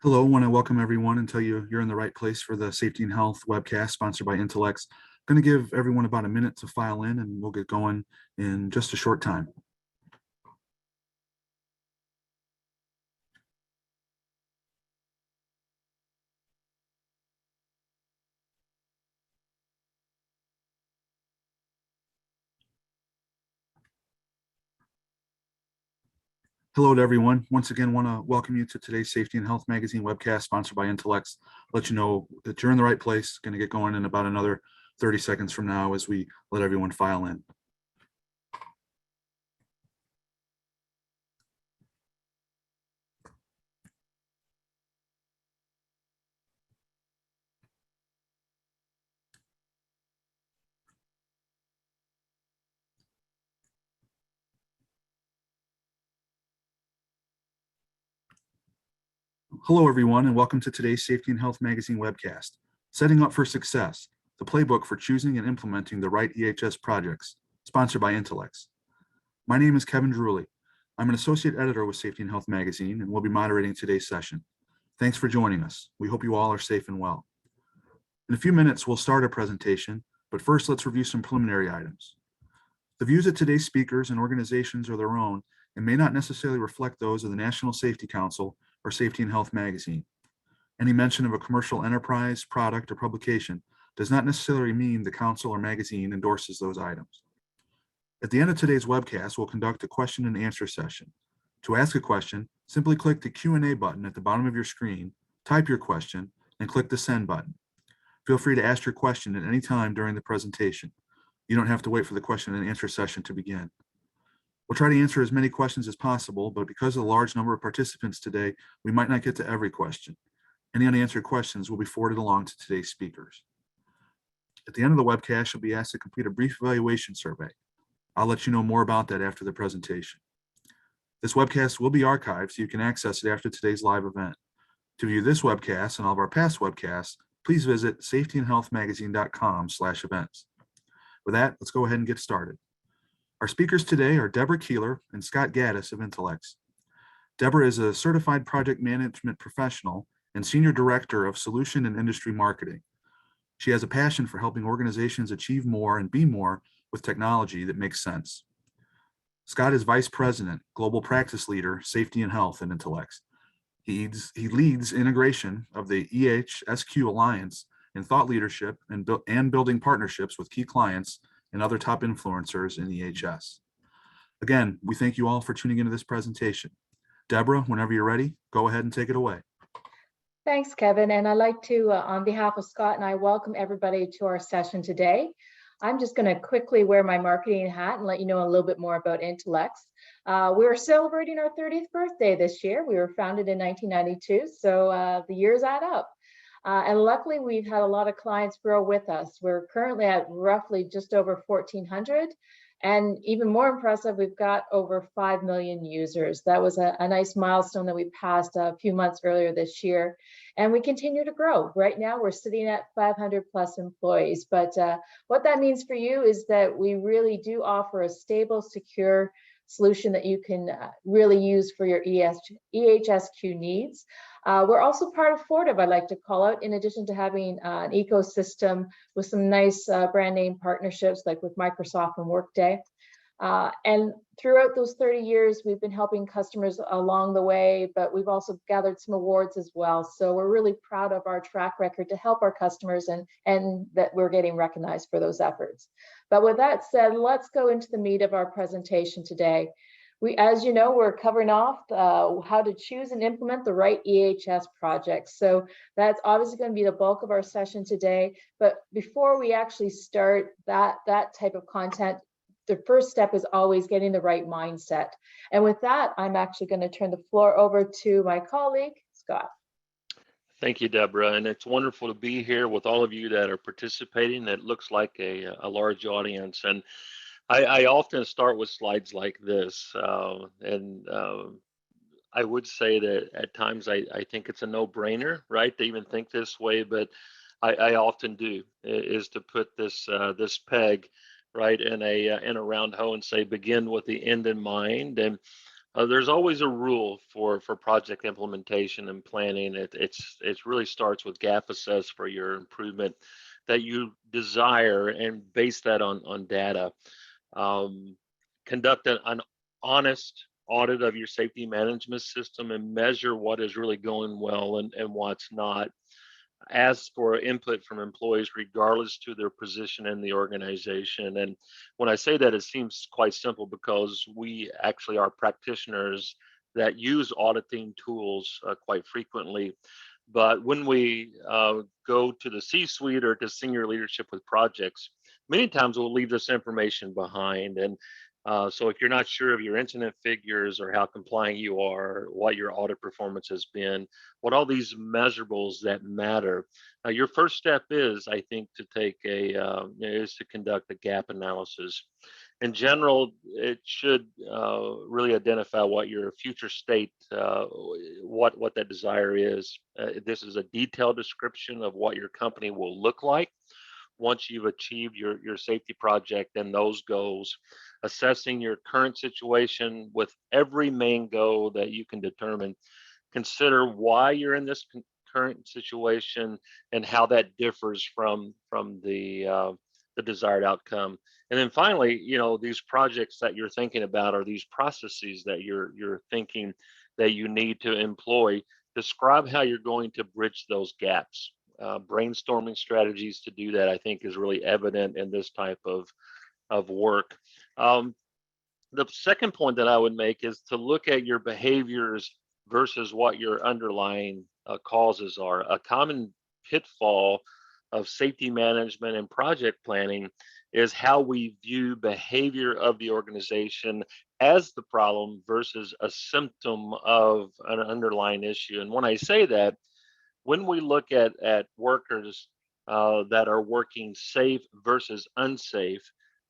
Hello, I want to welcome everyone and tell you you're in the right place for the Safety and Health webcast sponsored by Intelex. I'm going to give everyone about a minute to file in and we'll get going in just a short time. Hello to everyone. Once again, want to welcome you to today's Safety and Health Magazine webcast sponsored by Intelex. Let you know that you're in the right place. Going to get going in about another 30 seconds from now as we let everyone file in. Hello, everyone, and welcome to today's Safety and Health Magazine webcast, Setting Up for Success, the playbook for choosing and implementing the right EHS projects, sponsored by Intelex. My name is Kevin Drewley. I'm an associate editor with Safety and Health Magazine, and we'll be moderating today's session. Thanks for joining us. We hope you all are safe and well. In a few minutes, we'll start our presentation, but first let's review some preliminary items. The views of today's speakers and organizations are their own and may not necessarily reflect those of the National Safety Council or Safety and Health Magazine. Any mention of a commercial enterprise, product, or publication does not necessarily mean the council or magazine endorses those items. At the end of today's webcast, we'll conduct a question and answer session. To ask a question, simply click the Q&A button at the bottom of your screen, type your question, and click the send button. Feel free to ask your question at any time during the presentation. You don't have to wait for the question and answer session to begin. We'll try to answer as many questions as possible, but because of the large number of participants today, we might not get to every question. Any unanswered questions will be forwarded along to today's speakers. At the end of the webcast, you'll be asked to complete a brief evaluation survey. I'll let you know more about that after the presentation. This webcast will be archived so you can access it after today's live event. To view this webcast and all of our past webcasts, please visit safetyandhealthmagazine.com/events. With that, let's go ahead and get started. Our speakers today are Debra Koehler and Scott Gaddis of Intelex. Debra is a certified project management professional and senior director of solution and industry marketing. She has a passion for helping organizations achieve more and be more with technology that makes sense. Scott is vice president, global practice leader, safety and health at Intelex. He leads integration of the EHS Alliance in thought leadership and building partnerships with key clients and other top influencers in EHS. Again, we thank you all for tuning into this presentation. Debra, whenever you're ready, go ahead and take it away. Thanks, Kevin. And I'd like to, on behalf of Scott and I, welcome everybody to our session today. I'm just going to quickly wear my marketing hat and let you know a little bit more about Intelex. We're celebrating our 30th birthday this year. We were founded in 1992, so the years add up. And luckily, we've had a lot of clients grow with us. We're currently at roughly just over 1,400. And even more impressive, we've got over 5 million users. That was a nice milestone that we passed a few months earlier this year. And we continue to grow. Right now, we're sitting at 500 plus employees. But what that means for you is that we really do offer a stable, secure solution that you can really use for your EHSQ needs. We're also part of Fortive, I'd like to call out, in addition to having an ecosystem with some nice brand name partnerships like with Microsoft and Workday. And throughout those 30 years, we've been helping customers along the way, but we've also gathered some awards as well. So we're really proud of our track record to help our customers and that we're getting recognized for those efforts. But with that said, let's go into the meat of our presentation today. As you know, we're covering off how to choose and implement the right EHS projects. So that's obviously going to be the bulk of our session today. But before we actually start that type of content, the first step is always getting the right mindset. And with that, I'm actually going to turn the floor over to my colleague, Scott. Thank you, Debra. And it's wonderful to be here with all of you that are participating. It looks like a large audience. And I often start with slides like this. I would say that at times I think it's a no-brainer, right, to even think this way, but I often do, is to put this peg right in a round hole and say begin with the end in mind. And There's always a rule for project implementation and planning. It really starts with gap assess for your improvement that you desire and base that on data. Um, Conduct an honest audit of your safety management system and measure what is really going well and what's not. Ask for input from employees regardless to their position in the organization. And when I say that, it seems quite simple because we actually are practitioners that use auditing tools quite frequently. But when we go to the C-suite or to senior leadership with projects, many times we'll leave this information behind. And so if you're not sure of your incident figures or how compliant you are, what your audit performance has been, what all these measurables that matter, your first step is, I think, to take is to conduct a gap analysis. In general, it should really identify what your future state, what that desire is. This is a detailed description of what your company will look like once you've achieved your safety project and those goals, assessing your current situation with every main goal that you can determine. Consider why you're in this current situation and how that differs from the desired outcome. And then finally, these projects that you're thinking about or these processes that you're thinking that you need to employ, describe how you're going to bridge those gaps. Brainstorming strategies to do that, I think, is really evident in this type of work. The second point that I would make is to look at your behaviors versus what your underlying causes are. A common pitfall of safety management and project planning is how we view behavior of the organization as the problem versus a symptom of an underlying issue. And when I say that, when we look at workers that are working safe versus unsafe,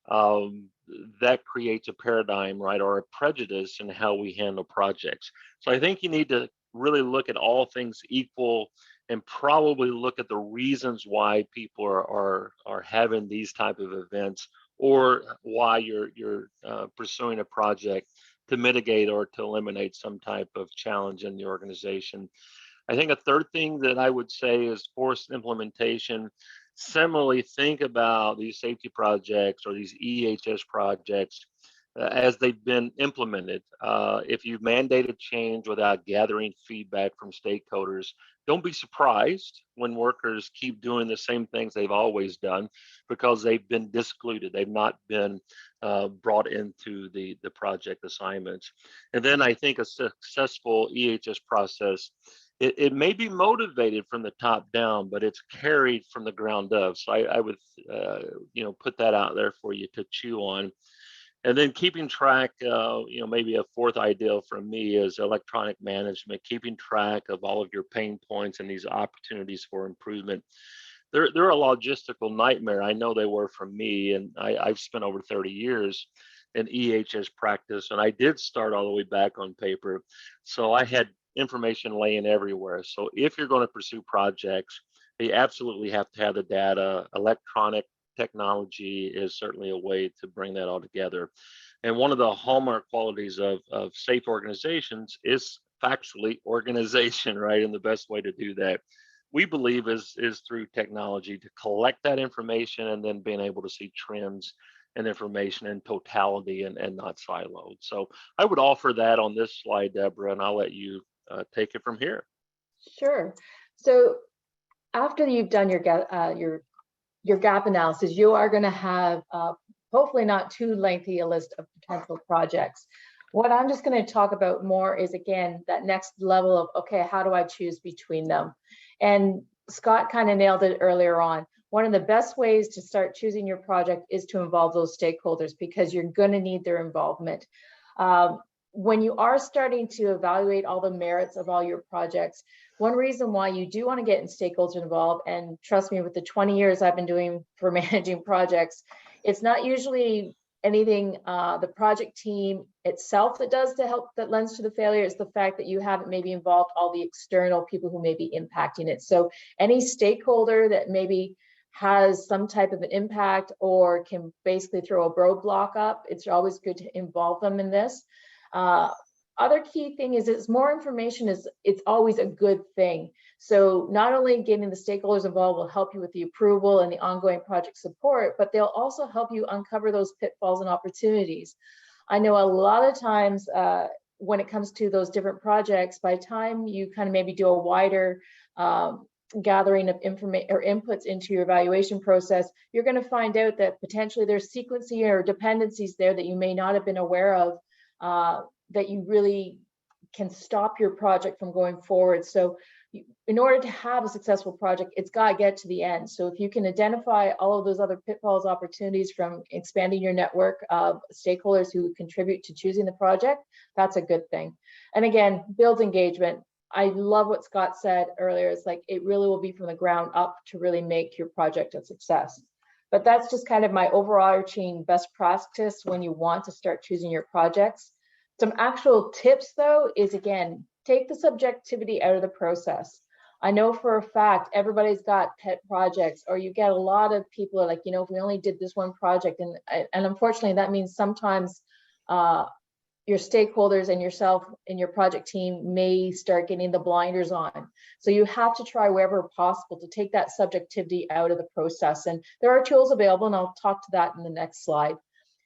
that creates a paradigm, right, or a prejudice in how we handle projects. So I think you need to really look at all things equal and probably look at the reasons why people are having these type of events, or why you're pursuing a project to mitigate or to eliminate some type of challenge in the organization. I think a third thing that I would say is forced implementation. Similarly, think about these safety projects or these EHS projects as they've been implemented. If you've mandated change without gathering feedback from stakeholders, don't be surprised when workers keep doing the same things they've always done because they've been discluded. They've not been brought into the project assignments. And then I think a successful EHS process, it may be motivated from the top down, but it's carried from the ground up. So I would, put that out there for you to chew on. And then keeping track, maybe a fourth ideal from me is electronic management, keeping track of all of your pain points and these opportunities for improvement. They're a logistical nightmare. I know they were for me, and I've spent over 30 years in EHS practice, and I did start all the way back on paper. So I had information laying everywhere. So if you're going to pursue projects, you absolutely have to have the data. Electronic technology is certainly a way to bring that all together. And one of the hallmark qualities of safe organizations is factually organization, right? And the best way to do that, we believe, is through technology to collect that information and then being able to see trends and information in totality and not siloed. So I would offer that on this slide, Deborah, and I'll let you take it from here. Sure. So after you've done your gap analysis, you are going to have hopefully not too lengthy a list of potential projects. What I'm just going to talk about more is, again, that next level of, okay, how do I choose between them? And Scott kind of nailed it earlier on. One of the best ways to start choosing your project is to involve those stakeholders, because you're going to need their involvement. When you are starting to evaluate all the merits of all your projects, one reason why you do want to get stakeholders involved, and trust me, with the 20 years I've been doing for managing projects, it's not usually anything the project team itself that does to help, that lends to the failure. It's the fact that you haven't maybe involved all the external people who may be impacting it. So any stakeholder that maybe has some type of an impact or can basically throw a roadblock up, it's always good to involve them in this. Other key thing is more information it's always a good thing. So not only getting the stakeholders involved will help you with the approval and the ongoing project support, but they'll also help you uncover those pitfalls and opportunities. I know a lot of times when it comes to those different projects, by the time you kind of maybe do a wider gathering of information or inputs into your evaluation process, you're going to find out that potentially there's sequencing or dependencies there that you may not have been aware of, that you really can stop your project from going forward. So in order to have a successful project, it's got to get to the end. So if you can identify all of those other pitfalls, opportunities from expanding your network of stakeholders who contribute to choosing the project, that's a good thing. And again, build engagement. I love what Scott said earlier. It's like, it really will be from the ground up to really make your project a success. But that's just kind of my overarching best practice when you want to start choosing your projects. Some actual tips though is, again, take the subjectivity out of the process. I know for a fact everybody's got pet projects, or you get a lot of people are like, you know, if we only did this one project, and unfortunately that means sometimes your stakeholders and yourself and your project team may start getting the blinders on. So you have to try wherever possible to take that subjectivity out of the process. And there are tools available, and I'll talk to that in the next slide.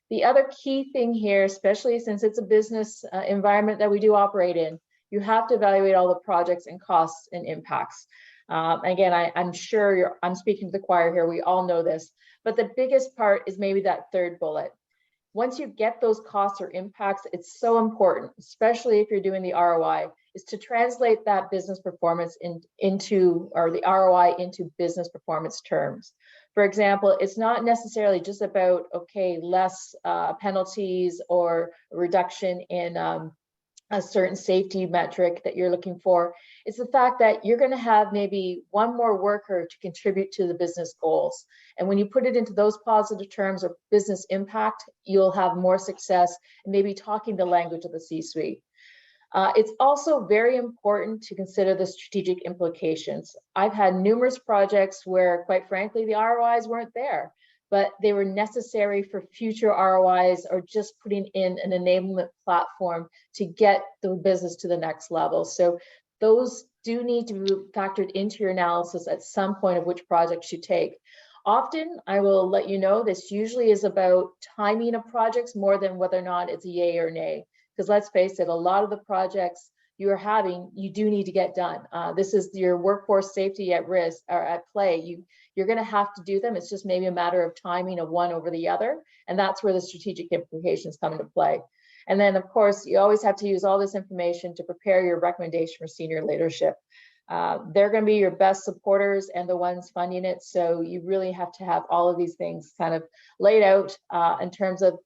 The other key thing here, especially since it's a business environment that we do operate in, you have to evaluate all the projects and costs and impacts. Again, I'm sure I'm speaking to the choir here, we all know this, but the biggest part is maybe that third bullet. Once you get those costs or impacts, it's so important, especially if you're doing the ROI, is to translate that business performance into, or the ROI into business performance terms. For example, it's not necessarily just about, okay, less penalties or a reduction in a certain safety metric that you're looking for. It's the fact that you're going to have maybe one more worker to contribute to the business goals. And when you put it into those positive terms of business impact, you'll have more success and maybe talking the language of the C-suite. It's also very important to consider the strategic implications. I've had numerous projects where, quite frankly, the ROIs weren't there, but they were necessary for future ROIs, or just putting in an enablement platform to get the business to the next level. So those do need to be factored into your analysis at some point of which projects you take. Often, I will let you know, this usually is about timing of projects more than whether or not it's a yay or nay. Because let's face it, a lot of the projects you are having, you do need to get done. This is your workforce safety at risk or at play. You're going to have to do them. It's just maybe a matter of timing of one over the other. And that's where the strategic implications come into play. And then, of course, you always have to use all this information to prepare your recommendation for senior leadership. They're going to be your best supporters and the ones funding it. So you really have to have all of these things kind of laid out in terms of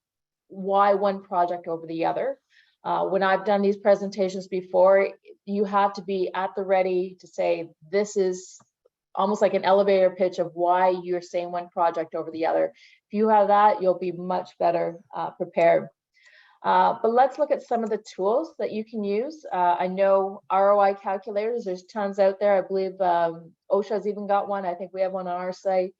why one project over the other. When I've done these presentations before, you have to be at the ready to say, this is almost like an elevator pitch of why you're saying one project over the other. If you have that, you'll be much better prepared. But let's look at some of the tools that you can use. I know ROI calculators, there's tons out there. I believe OSHA's even got one. I think we have one on our site.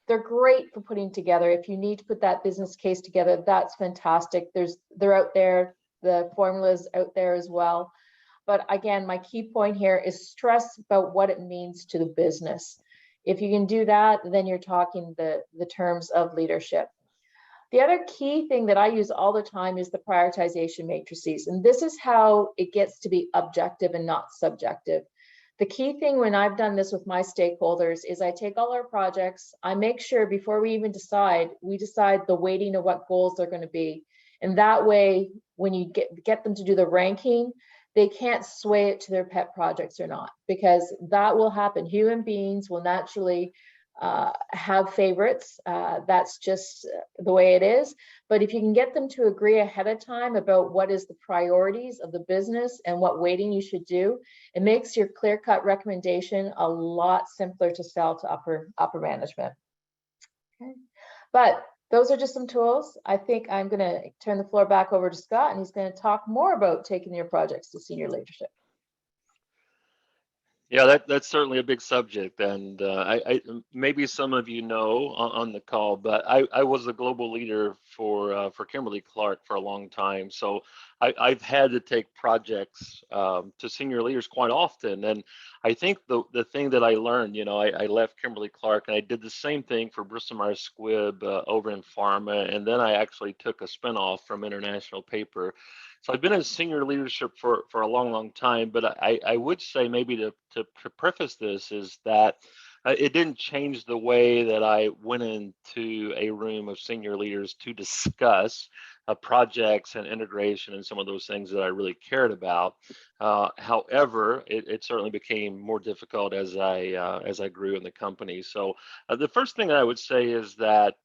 They're great for putting together. If you need to put that business case together, that's fantastic. They're out there. The formulas out there as well. But again, my key point here is stress about what it means to the business. If you can do that, then you're talking the terms of leadership. The other key thing that I use all the time is the prioritization matrices. And this is how it gets to be objective and not subjective. The key thing when I've done this with my stakeholders is I take all our projects, I make sure before we even decide, we decide the weighting of what goals they're going to be. And that way, when you get them to do the ranking, they can't sway it to their pet projects or not, because that will happen. Human beings will naturally have favorites. That's just the way it is. But if you can get them to agree ahead of time about what is the priorities of the business and what weighting you should do, it makes your clear-cut recommendation a lot simpler to sell to upper management. Okay. But those are just some tools. I think I'm going to turn the floor back over to Scott, and he's going to talk more about taking your projects to senior leadership. Yeah, that's certainly a big subject, and maybe some of you know on the call, but I was a global leader for Kimberly-Clark for a long time, so I've had to take projects to senior leaders quite often, and I think the thing that I learned, I left Kimberly-Clark and I did the same thing for Bristol-Myers Squibb over in pharma, and then I actually took a spinoff from International Paper. So I've been in senior leadership for a long time, but I would say maybe to preface this is that it didn't change the way that I went into a room of senior leaders to discuss projects and integration and some of those things that I really cared about. However, it certainly became more difficult as I grew in the company. So the first thing that I would say is that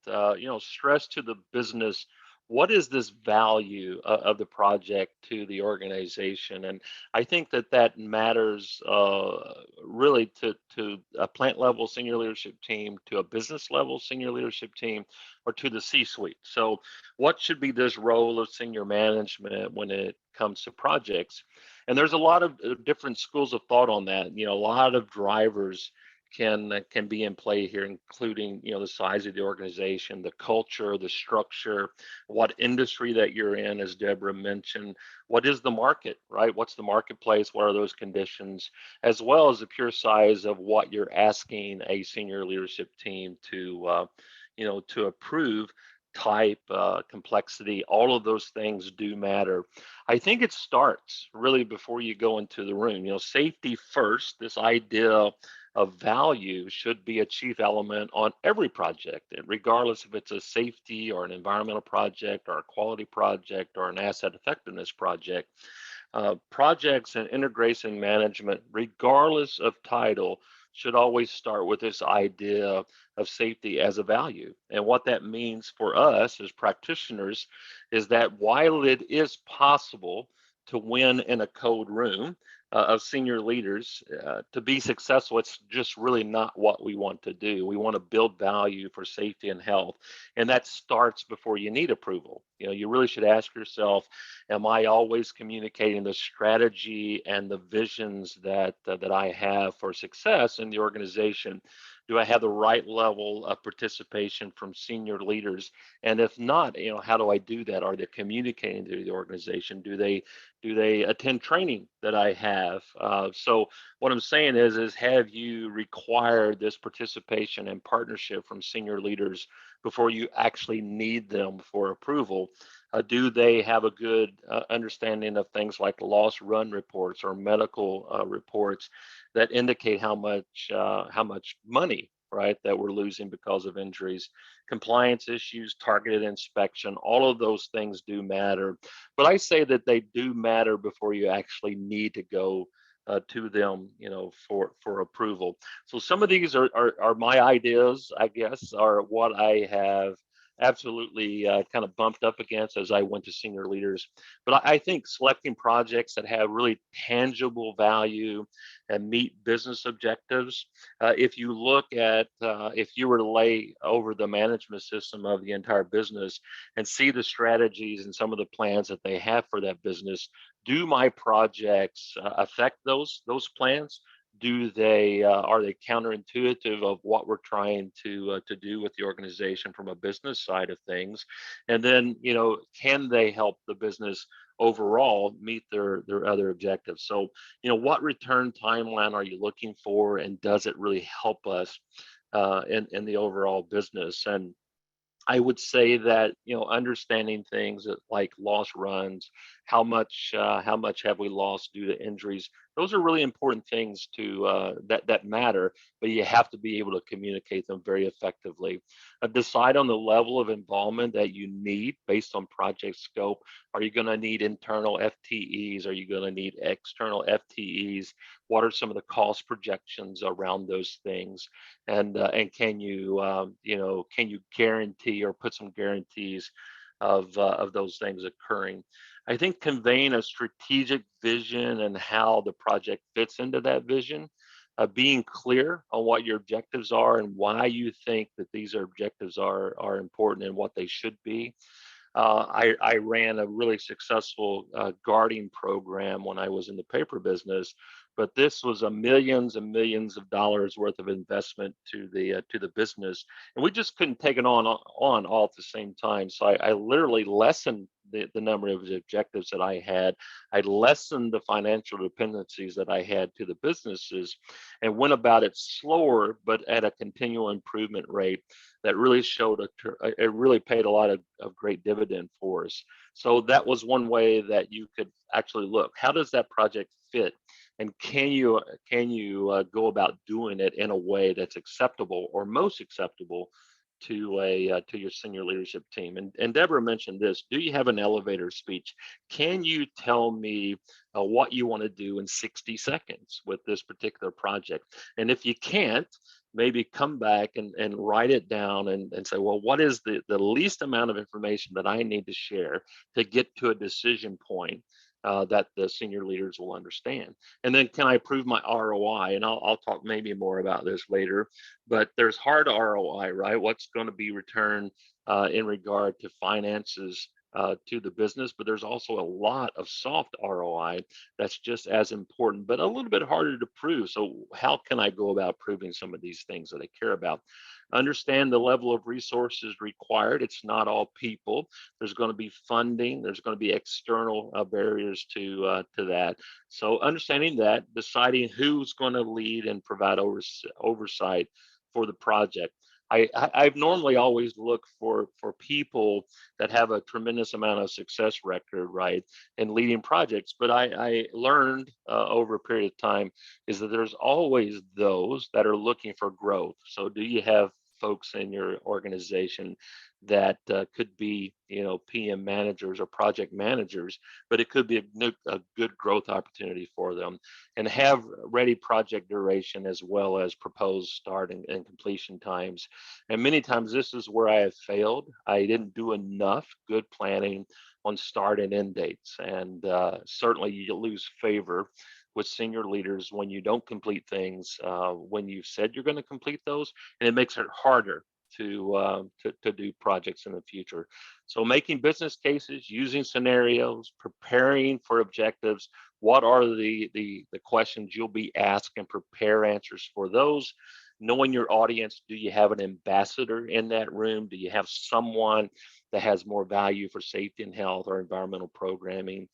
stress to the business, what is this value of the project to the organization? And I think that matters really to a plant level senior leadership team, to a business level senior leadership team, or to the C-suite. So what should be this role of senior management when it comes to projects? And there's a lot of different schools of thought on that. A lot of drivers can be in play here, including the size of the organization, the culture, the structure, what industry that you're in, as Debra mentioned, what is the market, right? What's the marketplace? What are those conditions, as well as the pure size of what you're asking a senior leadership team to approve. Type, complexity, all of those things do matter. I think it starts really before you go into the room. Safety first, this idea of value should be a chief element on every project, and regardless if it's a safety or an environmental project or a quality project or an asset effectiveness project. Projects and integration management, regardless of title, should always start with this idea of safety as a value. And what that means for us as practitioners is that while it is possible to win in a code room of senior leaders, to be successful, it's just really not what we want to do. We want to build value for safety and health. And that starts before you need approval. You really should ask yourself, am I always communicating the strategy and the visions that I have for success in the organization? Do I have the right level of participation from senior leaders? And if not, how do I do that? Are they communicating to the organization? Do they attend training that I have? So what I'm saying is have you required this participation and partnership from senior leaders before you actually need them for approval? Do they have a good understanding of things like loss run reports or medical reports that indicate how much money, right, that we're losing because of injuries? Compliance issues, targeted inspection, all of those things do matter. But I say that they do matter before you actually need to go to them, for approval. So some of these are my ideas, I guess, are what I have absolutely kind of bumped up against as I went to senior leaders. But I think selecting projects that have really tangible value and meet business objectives. If you look at, if you were to lay over the management system of the entire business and see the strategies and some of the plans that they have for that business, do my projects affect those plans? Are they counterintuitive of what we're trying to do with the organization from a business side of things? And then can they help the business overall meet their other objectives? So what return timeline are you looking for, and does it really help us in the overall business? And I would say that understanding things like loss runs, how much have we lost due to injuries? Those are really important things to that matter, but you have to be able to communicate them very effectively. Decide on the level of involvement that you need based on project scope. Are you going to need internal FTEs? Are you going to need external FTEs? What are some of the cost projections around those things? And can you guarantee or put some guarantees of those things occurring? I think conveying a strategic vision and how the project fits into that vision, being clear on what your objectives are and why you think that these objectives are important and what they should be. I ran a really successful guarding program when I was in the paper business, but this was a millions and millions of dollars worth of investment to the business, and we just couldn't take it on all at the same time. So I literally lessened the number of objectives that I had. I lessened the financial dependencies that I had to the businesses, and went about it slower, but at a continual improvement rate that really showed it really paid a lot of great dividend for us. So that was one way that you could actually look, how does that project fit? And can you go about doing it in a way that's acceptable or most acceptable to your senior leadership team? And Debra mentioned this. Do you have an elevator speech? Can you tell me what you want to do in 60 seconds with this particular project? And if you can't, maybe come back and write it down and say, well, what is the least amount of information that I need to share to get to a decision point that the senior leaders will understand? And then can I prove my ROI? And I'll talk maybe more about this later, but there's hard ROI, right? What's going to be returned in regard to finances to the business, but there's also a lot of soft ROI that's just as important, but a little bit harder to prove. So how can I go about proving some of these things that I care about? Understand the level of resources required. It's not all people. There's going to be funding. There's going to be external barriers to that. So understanding that, deciding who's going to lead and provide oversight for the project. I've normally always looked for people that have a tremendous amount of success record, right, in leading projects. But I learned over a period of time is that there's always those that are looking for growth. So do you have folks in your organization that could be, PM managers or project managers, but it could be a good growth opportunity for them, and have ready project duration as well as proposed start and completion times. And many times this is where I have failed. I didn't do enough good planning on start and end dates, and certainly you lose favor with senior leaders when you don't complete things when you've said you're going to complete those, and it makes it harder to do projects in the future. So making business cases, using scenarios, preparing for objectives. What are the questions you'll be asked, and prepare answers for those. Knowing your audience, do you have an ambassador in that room? Do you have someone that has more value for safety and health or environmental programming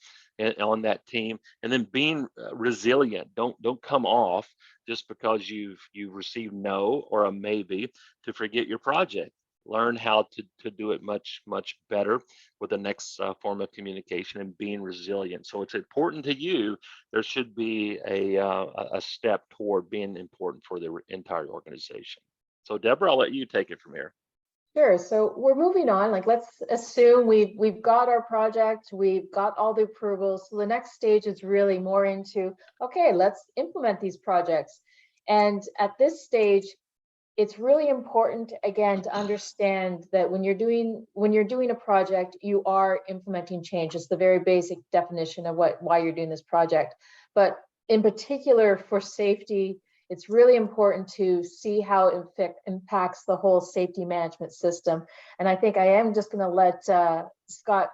on that team? And then being resilient. Don't come off just because you've received no or a maybe to forget your project. Learn how to do it much better with the next form of communication, and being resilient. So it's important to you. There should be a step toward being important for the entire organization. So Debra, I'll let you take it from here. Sure. So we're moving on. Like, let's assume we've got our project, we've got all the approvals. So the next stage is really more into, okay, let's implement these projects. And at this stage, it's really important, again, to understand that when you're doing a project, you are implementing change. It's the very basic definition of why you're doing this project. But in particular for safety, it's really important to see how it impacts the whole safety management system. And I think I am just going to let Scott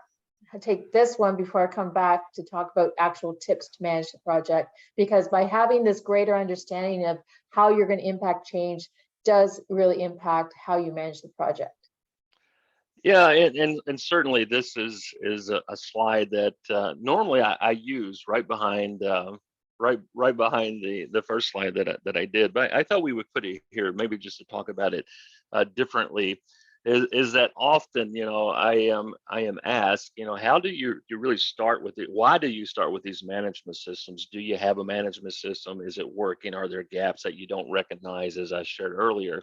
take this one before I come back to talk about actual tips to manage the project, because by having this greater understanding of how you're going to impact change does really impact how you manage the project. Yeah, and certainly this is a slide that normally I use right behind right behind the first slide that I did, but I thought we would put it here maybe just to talk about it differently. Is that often, I am asked, how do you really start with it? Why do you start with these management systems? Do you have a management system? Is it working? Are there gaps that you don't recognize, as I shared earlier?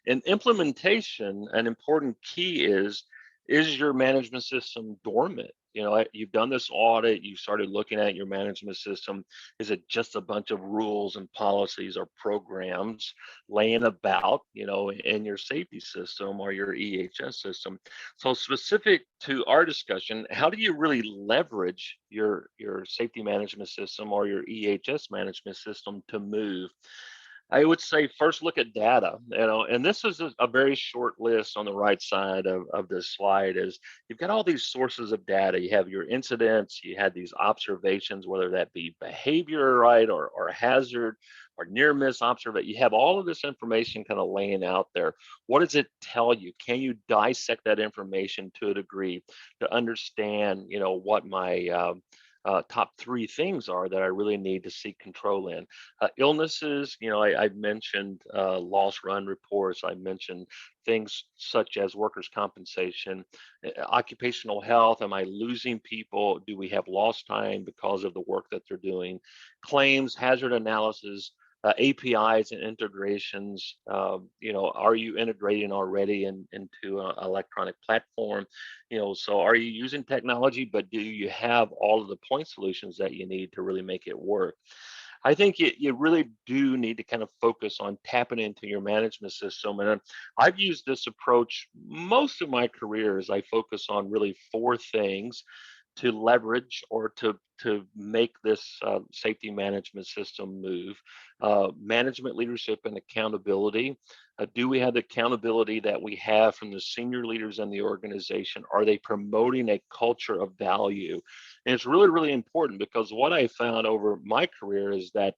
In implementation, an important key is your management system dormant? You've done this audit, you started looking at your management system. Is it just a bunch of rules and policies or programs laying about, in your safety system or your EHS system? So specific to our discussion, how do you really leverage your safety management system or your EHS management system to move? I would say first look at data, and this is a very short list on the right side of this slide. Is you've got all these sources of data. You have your incidents, you had these observations, whether that be behavior, right, or hazard, or near miss observation. You have all of this information kind of laying out there. What does it tell you? Can you dissect that information to a degree to understand, what my top three things are that I really need to seek control in? Illnesses, I've mentioned loss run reports. I mentioned things such as workers' compensation, occupational health. Am I losing people? Do we have lost time because of the work that they're doing? Claims, hazard analysis, APIs and integrations. Are you integrating already into an electronic platform? So are you using technology, but do you have all of the point solutions that you need to really make it work? I think you really do need to kind of focus on tapping into your management system. And I've used this approach most of my career as I focus on really four things to leverage or to make this safety management system move. Management, leadership, and accountability. Do we have the accountability that we have from the senior leaders in the organization? Are they promoting a culture of value? And it's really, really important, because what I found over my career is that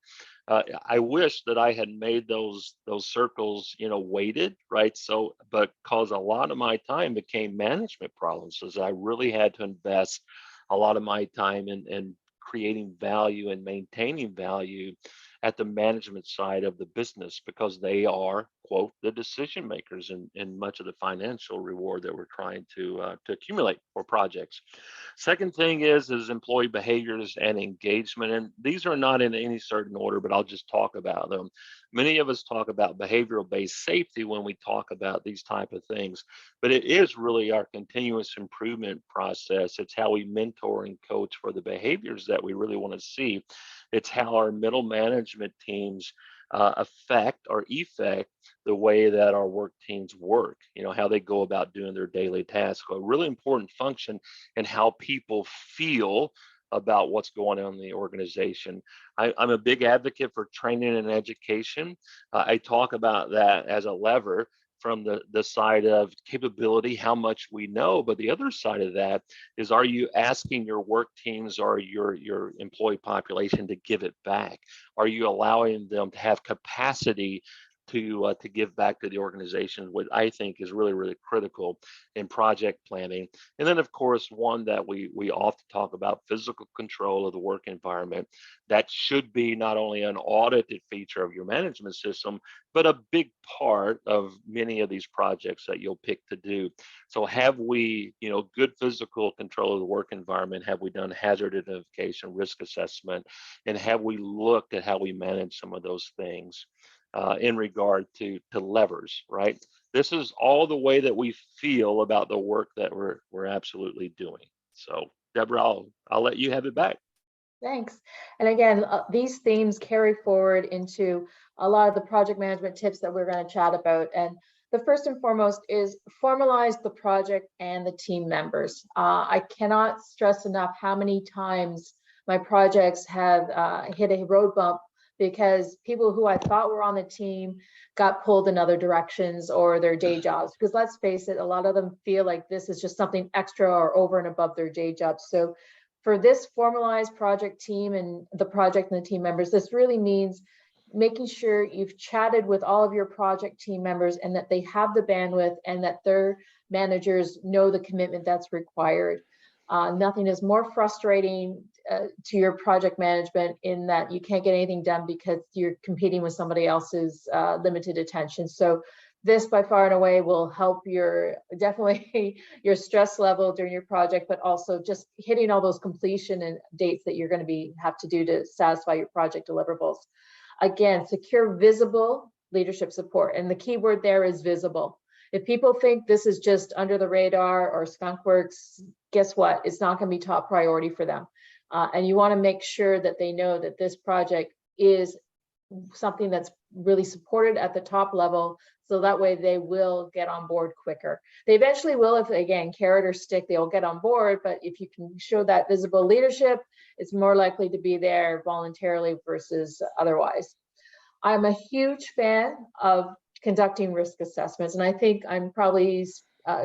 I wish that I had made those circles, weighted, right? So, but because a lot of my time became management problems, as I really had to invest a lot of my time in creating value and maintaining value at the management side of the business, because they are, quote, the decision makers in much of the financial reward that we're trying to accumulate for projects. Second thing is employee behaviors and engagement. And these are not in any certain order, but I'll just talk about them. Many of us talk about behavioral-based safety when we talk about these type of things, but it is really our continuous improvement process. It's how we mentor and coach for the behaviors that we really want to see. It's how our middle management teams affect or effect the way that our work teams work, how they go about doing their daily tasks. A really important function in how people feel about what's going on in the organization. I'm a big advocate for training and education. I talk about that as a lever from the side of capability, how much we know, but the other side of that is, are you asking your work teams or your employee population to give it back? Are you allowing them to have capacity to give back to the organization, what I think is really, really critical in project planning? And then, of course, one that we often talk about, physical control of the work environment. That should be not only an audited feature of your management system, but a big part of many of these projects that you'll pick to do. So have we, good physical control of the work environment? Have we done hazard identification, risk assessment? And have we looked at how we manage some of those things? In regard to levers, right? This is all the way that we feel about the work that we're absolutely doing. So, Debra, I'll let you have it back. Thanks. And again, these themes carry forward into a lot of the project management tips that we're going to chat about. And the first and foremost is formalize the project and the team members. I cannot stress enough how many times my projects have hit a road bump because people who I thought were on the team got pulled in other directions or their day jobs. Because let's face it, a lot of them feel like this is just something extra or over and above their day job. So for this formalized project team and the project and the team members, this really means making sure you've chatted with all of your project team members and that they have the bandwidth and that their managers know the commitment that's required. Nothing is more frustrating to your project management in that you can't get anything done because you're competing with somebody else's limited attention. So this by far and away will help definitely your stress level during your project, but also just hitting all those completion and dates that you're going to have to do to satisfy your project deliverables. Again, secure visible leadership support. And the key word there is visible. If people think this is just under the radar or skunkworks, guess what? It's not going to be top priority for them. And you want to make sure that they know that this project is something that's really supported at the top level. So that way they will get on board quicker. They eventually will, if again, carrot or stick, they'll get on board. But if you can show that visible leadership, it's more likely to be there voluntarily versus otherwise. I'm a huge fan of conducting risk assessments, and I think I'm probably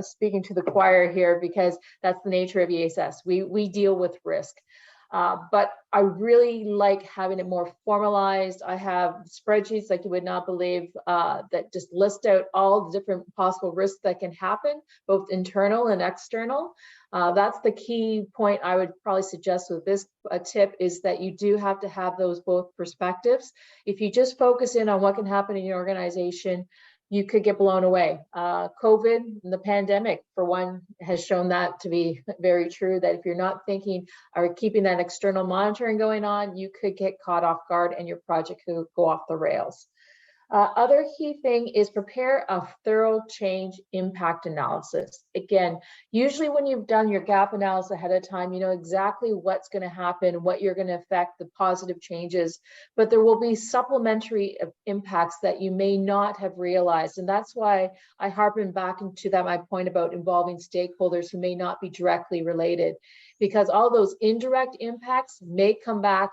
speaking to the choir here because that's the nature of EHS. We deal with risk. But I really like having it more formalized. I have spreadsheets like you would not believe that just list out all the different possible risks that can happen, both internal and external. That's the key point I would probably suggest with this tip, is that you do have to have those both perspectives. If you just focus in on what can happen in your organization, you could get blown away. COVID, the pandemic, for one, has shown that to be very true, that if you're not thinking or keeping that external monitoring going on, you could get caught off guard and your project could go off the rails. Other key thing is prepare a thorough change impact analysis. Again, usually when you've done your gap analysis ahead of time, you know exactly what's going to happen, what you're going to affect, the positive changes, but there will be supplementary impacts that you may not have realized. And that's why I harpen back into that, my point about involving stakeholders who may not be directly related, because all those indirect impacts may come back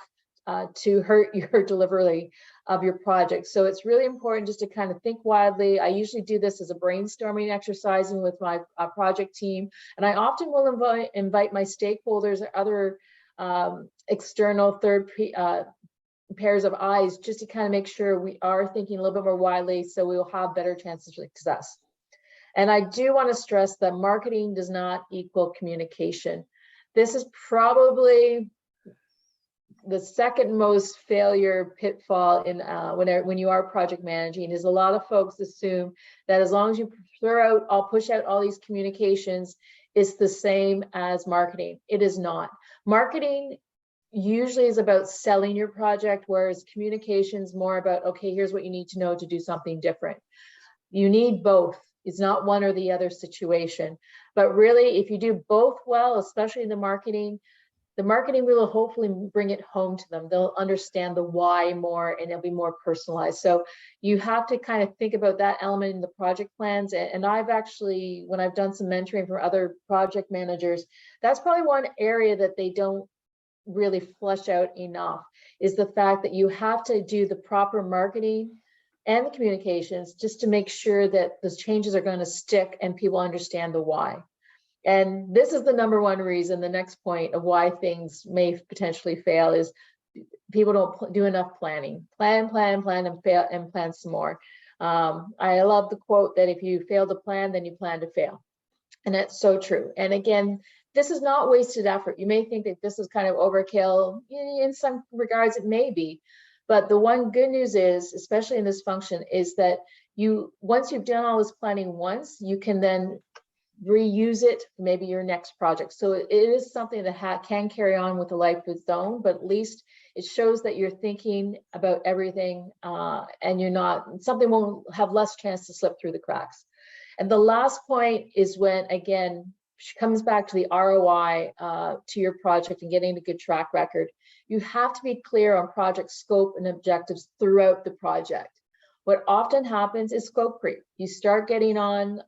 to hurt your delivery of your project. So it's really important just to kind of think widely. I usually do this as a brainstorming exercise with my project team, and I often will invite my stakeholders or other external third pairs of eyes, just to kind of make sure we are thinking a little bit more widely, so we will have better chances of success. And I do want to stress that marketing does not equal communication. This is probably the second most failure pitfall in when you are project managing, is a lot of folks assume that as long as you push out all these communications, it's the same as marketing. It is not. Marketing usually is about selling your project, whereas communications more about, okay, here's what you need to know to do something different. You need both. It's not one or the other situation. But really, if you do both well, especially in the marketing will hopefully bring it home to them. They'll understand the why more, and it'll be more personalized. So you have to kind of think about that element in the project plans. And I've actually, when I've done some mentoring for other project managers, that's probably one area that they don't really flesh out enough, is the fact that you have to do the proper marketing and the communications just to make sure that those changes are going to stick and people understand the why. And this is the number one reason, the next point of why things may potentially fail, is people don't do enough planning. Plan, and fail, and plan some more. I love the quote that if you fail to plan, then you plan to fail. And that's so true. And again, this is not wasted effort. You may think that this is kind of overkill. In some regards, it may be. But the one good news is, especially in this function, is that once you've done all this planning once, you can then reuse it for maybe your next project. So it is something that can carry on with a life of its own, but at least it shows that you're thinking about everything, and something won't have less chance to slip through the cracks. And the last point is when, again, comes back to the ROI to your project and getting a good track record. You have to be clear on project scope and objectives throughout the project. What often happens is scope creep. You start getting on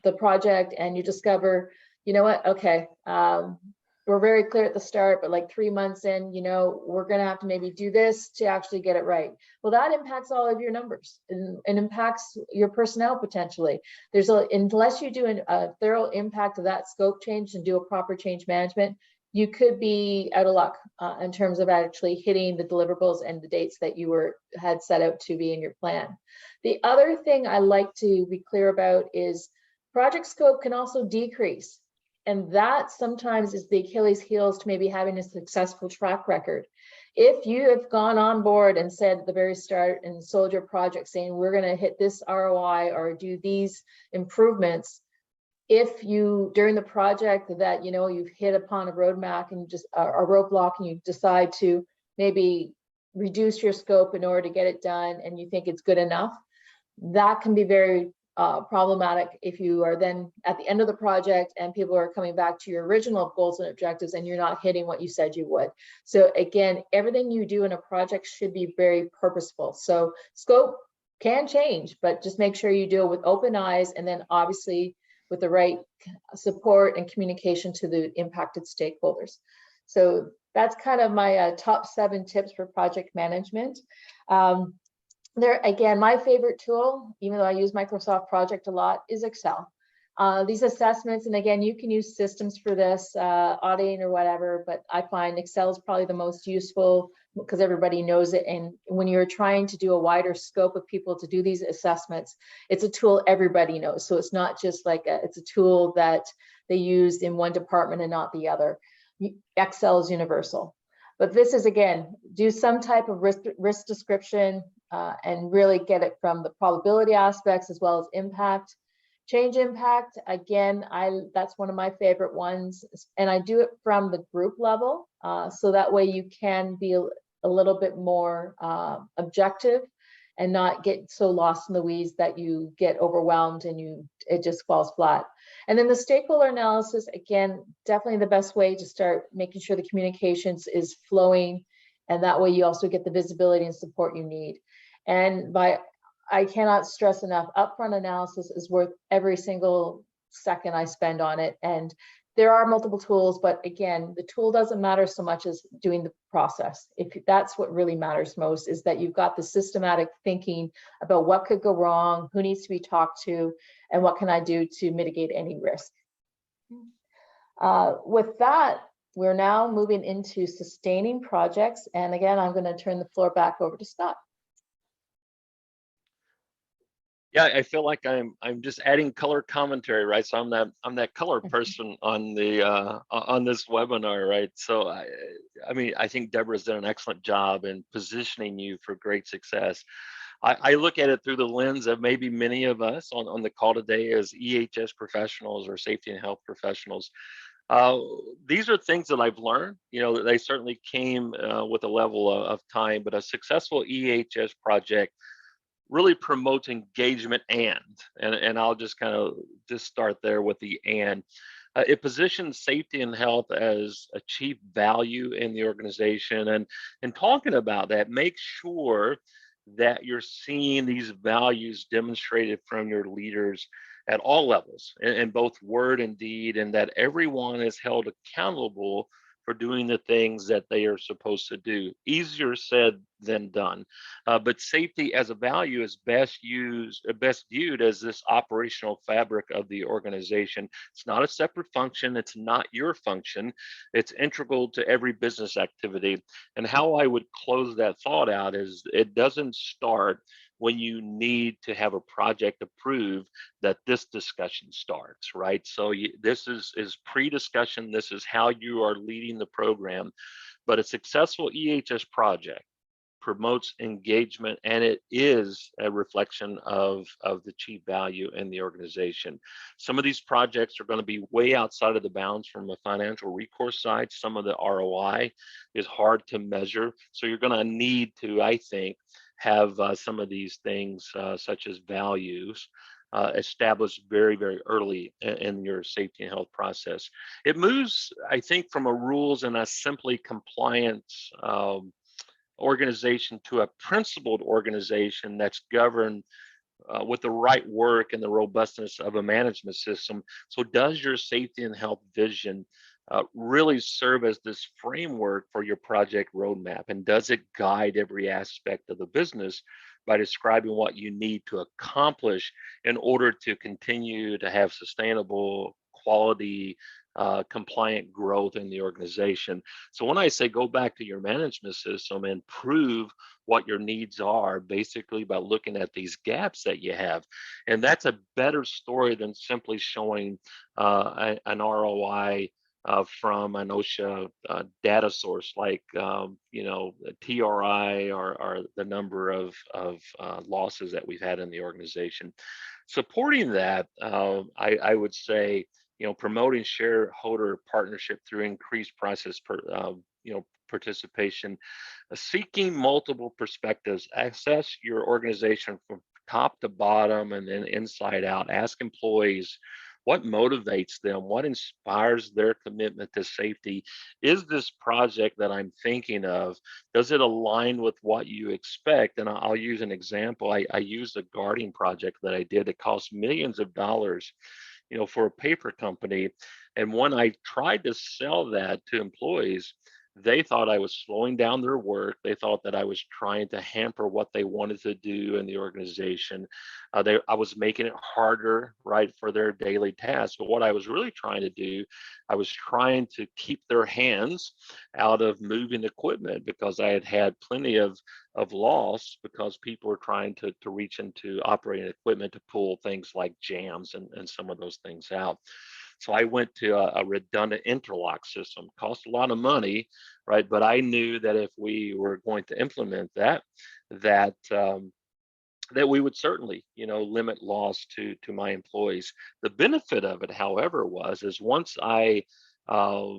the project and you discover, you know what, okay, we're very clear at the start, but like 3 months in, we're going to have to maybe do this to actually get it right. Well, that impacts all of your numbers and impacts your personnel potentially. Unless you do a thorough impact of that scope change and do a proper change management, you could be out of luck in terms of actually hitting the deliverables and the dates that you had set out to be in your plan. The other thing I like to be clear about is project scope can also decrease. And that sometimes is the Achilles heels to maybe having a successful track record. If you have gone on board and said at the very start and sold your project saying, we're going to hit this ROI or do these improvements, if you, during the project that, you've hit upon a roadmap and a roadblock, and you decide to maybe reduce your scope in order to get it done and you think it's good enough, that can be very problematic if you are then at the end of the project and people are coming back to your original goals and objectives and you're not hitting what you said you would. So again, everything you do in a project should be very purposeful. So scope can change, but just make sure you do it with open eyes, and then obviously with the right support and communication to the impacted stakeholders. So that's kind of my top 7 tips for project management. There again, my favorite tool, even though I use Microsoft Project a lot, is Excel. These assessments, and again, you can use systems for this, auditing or whatever, but I find Excel is probably the most useful because everybody knows it. And when you're trying to do a wider scope of people to do these assessments, it's a tool everybody knows. So it's not just like it's a tool that they use in one department and not the other. Excel is universal. But this is, again, do some type of risk description and really get it from the probability aspects as well as impact. Change impact, again, that's one of my favorite ones. And I do it from the group level. So that way you can be a little bit more objective and not get so lost in the weeds that you get overwhelmed and it just falls flat. And then the stakeholder analysis, again, definitely the best way to start making sure the communications is flowing. And that way you also get the visibility and support you need. And I cannot stress enough, upfront analysis is worth every single second I spend on it. And there are multiple tools, but again, the tool doesn't matter so much as doing the process. If that's what really matters most, is that you've got the systematic thinking about what could go wrong, who needs to be talked to, and what can I do to mitigate any risk. With that, we're now moving into sustaining projects. And again, I'm going to turn the floor back over to Scott. Yeah, I feel like I'm just adding color commentary, right? So I'm that color person on the on this webinar, right? So I mean, I think Debra's done an excellent job in positioning you for great success. I look at it through the lens of maybe many of us on the call today as EHS professionals or safety and health professionals. These are things that I've learned. You know, they certainly came with a level of time, but a successful EHS project really promotes engagement and I'll just kind of just start there with the and. It positions safety and health as a chief value in the organization, and talking about that, make sure that you're seeing these values demonstrated from your leaders at all levels, in both word and deed, and that everyone is held accountable for doing the things that they are supposed to do. Easier said than done. But safety as a value is best viewed as this operational fabric of the organization. It's not a separate function. It's not your function. It's integral to every business activity. And how I would close that thought out is it doesn't start when you need to have a project approved that this discussion starts, right? So this is pre-discussion. This is how you are leading the program. But a successful EHS project promotes engagement, and it is a reflection of the chief value in the organization. Some of these projects are going to be way outside of the bounds from a financial recourse side. Some of the ROI is hard to measure. So you're going to need to, I think, have some of these things such as values established very, very early in your safety and health process. It moves, I think, from a rules and a simply compliance organization to a principled organization that's governed with the right work and the robustness of a management system. So does your safety and health vision really serve as this framework for your project roadmap? And does it guide every aspect of the business by describing what you need to accomplish in order to continue to have sustainable, quality, compliant growth in the organization? So when I say go back to your management system and prove what your needs are, basically by looking at these gaps that you have, and that's a better story than simply showing an ROI from an OSHA data source like TRI or the number of losses that we've had in the organization. Supporting that, I would say, promoting shareholder partnership through increased process participation, seeking multiple perspectives, assess your organization from top to bottom and then inside out. Ask employees what motivates them, what inspires their commitment to safety. Is this project that I'm thinking of, does it align with what you expect? And I'll use an example. I used a guarding project that I did. It cost millions of dollars, for a paper company. And when I tried to sell that to employees, they thought I was slowing down their work. They thought that I was trying to hamper what they wanted to do in the organization. I was making it harder, right, for their daily tasks. But what I was really trying to do, I was trying to keep their hands out of moving equipment, because I had had plenty of loss because people were trying to reach into operating equipment to pull things like jams and some of those things out. So I went to a redundant interlock system. Cost a lot of money, right? But I knew that if we were going to implement that, that that we would certainly, limit loss to my employees. The benefit of it, however, is once I uh,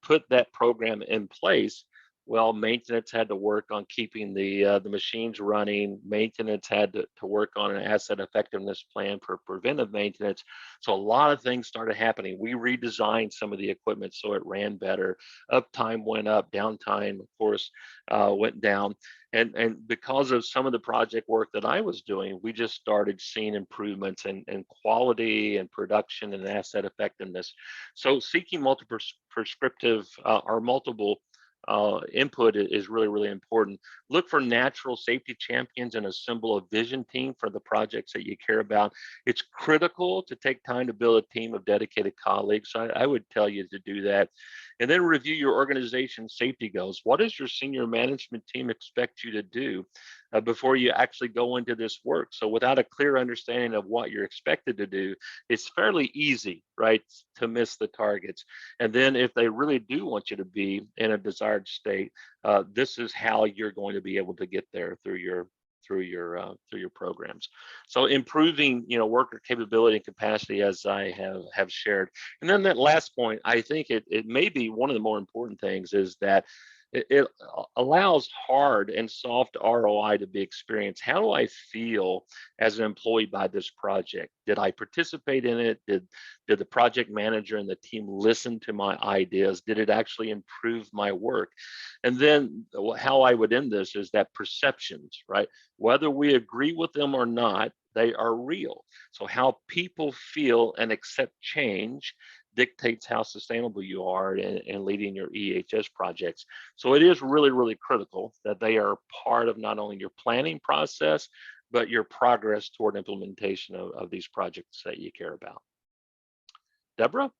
put that program in place, well, maintenance had to work on keeping the machines running. Maintenance had to work on an asset effectiveness plan for preventive maintenance. So a lot of things started happening. We redesigned some of the equipment so it ran better. Uptime went up, downtime, of course, went down. And because of some of the project work that I was doing, we just started seeing improvements in quality and production and asset effectiveness. So seeking multiple prescriptive or multiple input is really, really important. Look for natural safety champions and assemble a vision team for the projects that you care about. It's critical to take time to build a team of dedicated colleagues. I would tell you to do that. And then review your organization's safety goals. What does your senior management team expect you to do before you actually go into this work? So without a clear understanding of what you're expected to do, it's fairly easy, right, to miss the targets. And then if they really do want you to be in a desired state, this is how you're going to be able to get there through your programs. So improving, worker capability and capacity, as I have shared. And then that last point, I think it may be one of the more important things, is that it allows hard and soft ROI to be experienced. How do I feel as an employee by this project? Did I participate in it? Did the project manager and the team listen to my ideas? Did it actually improve my work? And then how I would end this is that perceptions, right? Whether we agree with them or not, they are real. So how people feel and accept change dictates how sustainable you are in leading your EHS projects. So it is really, really critical that they are part of not only your planning process, but your progress toward implementation of these projects that you care about. Debra?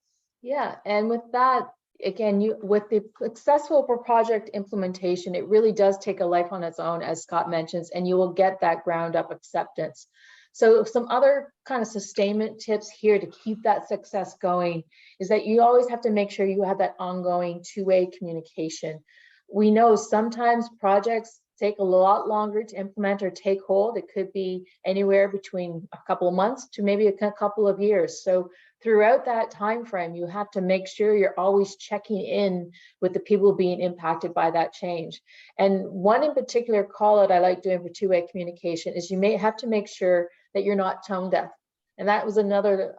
Yeah, and with that, again, with the successful project implementation, it really does take a life on its own, as Scott mentions, and you will get that ground up acceptance. So some other kind of sustainment tips here to keep that success going is that you always have to make sure you have that ongoing two-way communication. We know sometimes projects take a lot longer to implement or take hold. It could be anywhere between a couple of months to maybe a couple of years. So throughout that time frame, you have to make sure you're always checking in with the people being impacted by that change. And one in particular call out I like doing for two-way communication is you may have to make sure that you're not tone deaf. And that was another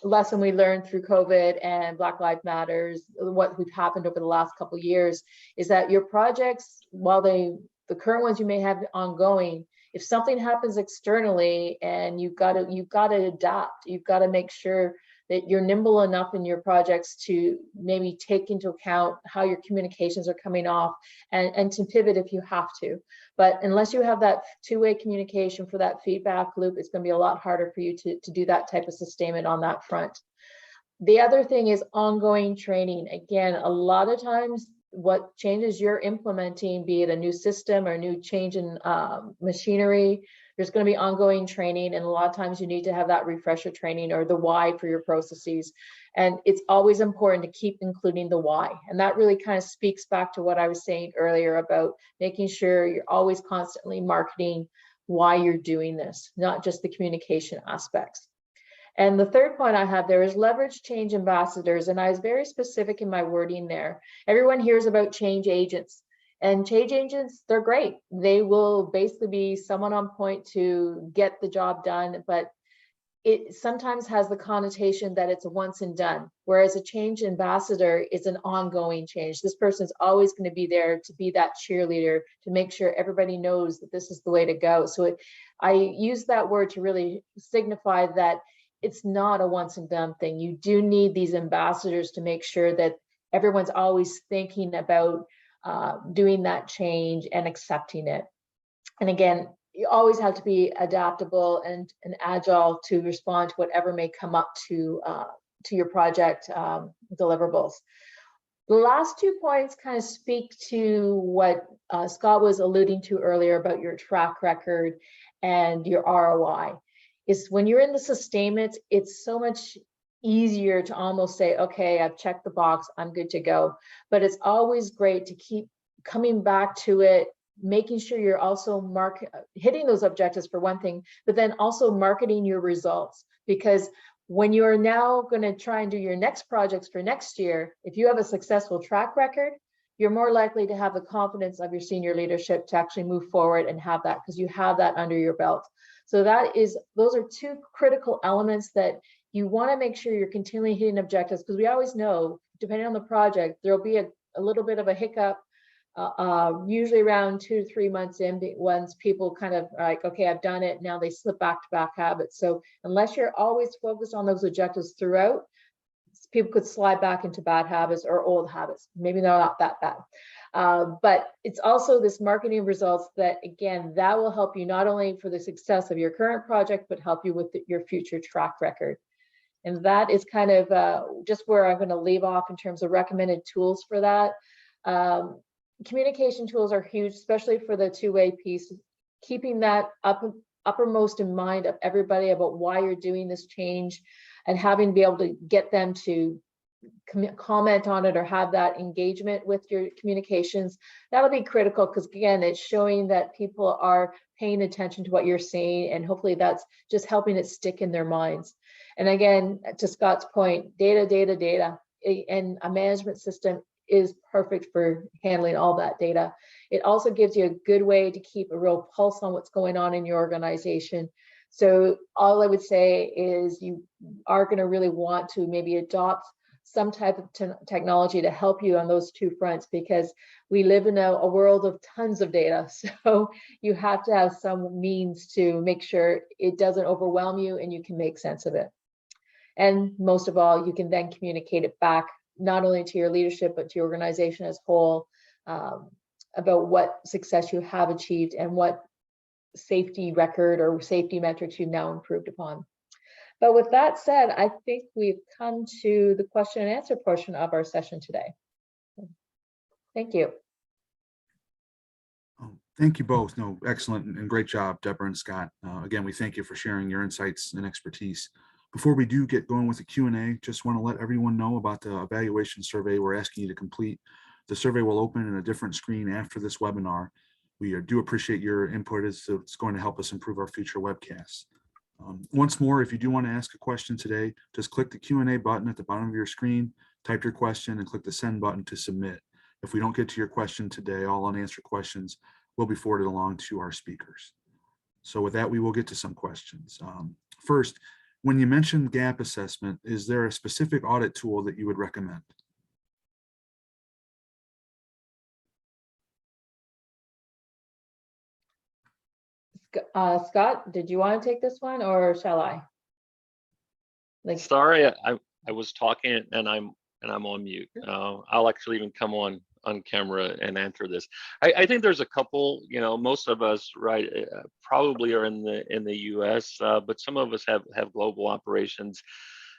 lesson we learned through COVID and Black Lives Matters. What we've happened over the last couple of years is that your projects, while the current ones you may have ongoing, if something happens externally and you've got to adapt, you've got to make sure that you're nimble enough in your projects to maybe take into account how your communications are coming off and to pivot if you have to. But unless you have that two-way communication for that feedback loop, it's going to be a lot harder for you to do that type of sustainment on that front. The other thing is ongoing training. Again, a lot of times what changes you're implementing, be it a new system or a new change in machinery, there's going to be ongoing training, and a lot of times you need to have that refresher training or the why for your processes. And it's always important to keep including the why. And that really kind of speaks back to what I was saying earlier about making sure you're always constantly marketing why you're doing this, not just the communication aspects. And the third point I have there is leverage change ambassadors. And I was very specific in my wording there. Everyone hears about change agents. And change agents, they're great. They will basically be someone on point to get the job done, but it sometimes has the connotation that it's a once and done, whereas a change ambassador is an ongoing change. This person's always going to be there to be that cheerleader, to make sure everybody knows that this is the way to go. So I use that word to really signify that it's not a once and done thing. You do need these ambassadors to make sure that everyone's always thinking about doing that change and accepting it. And again, you always have to be adaptable and agile to respond to whatever may come up to your project deliverables. The last 2 points kind of speak to what Scott was alluding to earlier about your track record and your ROI. Is when you're in the sustainment, it's so much easier to almost say, okay, I've checked the box, I'm good to go. But it's always great to keep coming back to it, making sure you're also hitting those objectives for one thing, but then also marketing your results. Because when you're now going to try and do your next projects for next year, if you have a successful track record, you're more likely to have the confidence of your senior leadership to actually move forward and have that, because you have that under your belt. So those are two critical elements that you want to make sure you're continually hitting objectives, because we always know, depending on the project, there'll be a little bit of a hiccup, usually around 2 to 3 months in, once people kind of like, okay, I've done it, now they slip back to back habits. So unless you're always focused on those objectives throughout, people could slide back into bad habits or old habits. Maybe they're not that bad. But it's also this marketing results that, again, that will help you not only for the success of your current project, but help you with your future track record. And that is kind of just where I'm going to leave off in terms of recommended tools for that. Communication tools are huge, especially for the two-way piece. Keeping that uppermost in mind of everybody about why you're doing this change, and having to be able to get them to comment on it or have that engagement with your communications, that'll be critical, because again, it's showing that people are paying attention to what you're saying, and hopefully that's just helping it stick in their minds. And again, to Scott's point, data, and a management system is perfect for handling all that data. It also gives you a good way to keep a real pulse on what's going on in your organization. So all I would say is you are going to really want to maybe adopt some type of technology to help you on those two fronts, because we live in a world of tons of data. So you have to have some means to make sure it doesn't overwhelm you and you can make sense of it. And most of all, you can then communicate it back, not only to your leadership, but to your organization as a whole, about what success you have achieved and what safety record or safety metrics you've now improved upon. But with that said, I think we've come to the question and answer portion of our session today. Thank you. Oh, thank you both. No, excellent and great job, Debra and Scott. Again, we thank you for sharing your insights and expertise. Before we do get going with the Q&A, just want to let everyone know about the evaluation survey we're asking you to complete. The survey will open in a different screen after this webinar. We do appreciate your input, as it's going to help us improve our future webcasts. Once more, if you do want to ask a question today, just click the Q&A button at the bottom of your screen, type your question, and click the send button to submit. If we don't get to your question today, all unanswered questions will be forwarded along to our speakers. So with that, we will get to some questions. First, when you mentioned gap assessment, is there a specific audit tool that you would recommend? Scott, did you want to take this one, or shall I? Sorry, I was talking and I'm on mute. I'll actually even come on camera and answer this. I think there's a couple. Most of us, right, probably are in the U.S., but some of us have global operations.